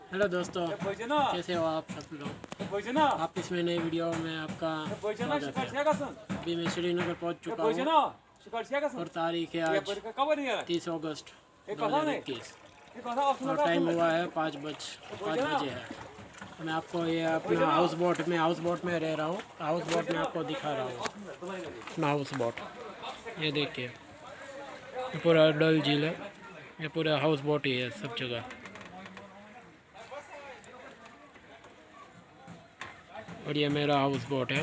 Hello दोस्तों, कैसे हो आप सब लोग। आप इसमें नई वीडियो में आपका स्वागत है। अभी मैं श्रीनगर पहुंच चुका हूं और तारीख है आज 30 अगस्त 2021 और टाइम हुआ है 5 बजे है। तो मैं आपको ये अपना हाउस बोट में रह रहा हूँ। हाउस बोट में आपको दिखा रहा हूँ अपना हाउस बोट। ये देखिए, ये पूरा डल झील है, ये पूरा हाउस बोट ही है सब जगह। और ये मेरा हाउस बोट है।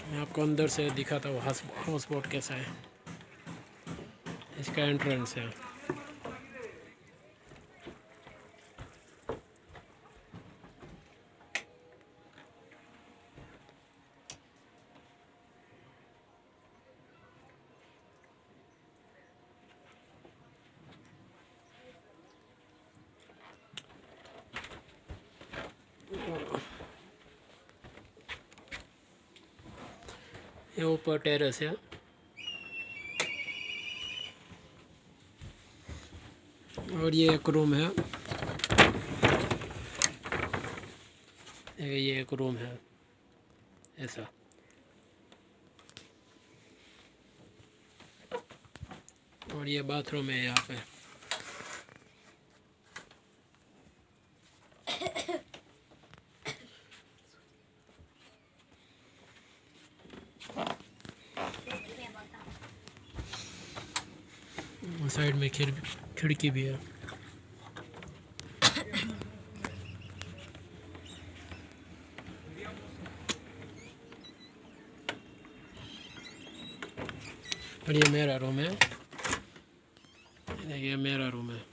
मैं आपको अंदर से दिखाता हूँ हाउस बोट कैसा है। इसका एंट्रेंस है। ये ऊपर टेरेस है और ये एक रूम है। ये एक रूम है ऐसा। और ये बाथरूम है यहाँ पे। साइड में खिड़की भी है। और ये मेरा रूम है। ये मेरा रूम है।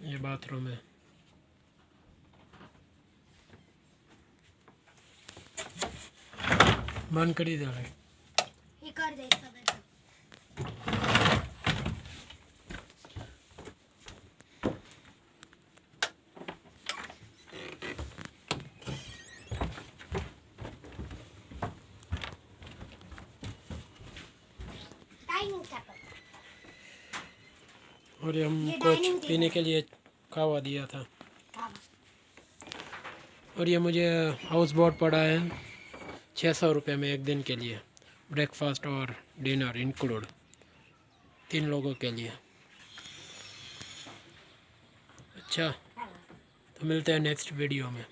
ये बाथरूम है। बंद कर दे रहा है। ये कर दे इसका बेटा। Dining table. और ये हमको पीने के लिए खावा दिया था। और ये मुझे हाउस बोट पड़ा है 600 रुपये में एक दिन के लिए। ब्रेकफास्ट और डिनर इंक्लूड 3 लोगों के लिए। अच्छा, तो मिलते हैं नेक्स्ट वीडियो में।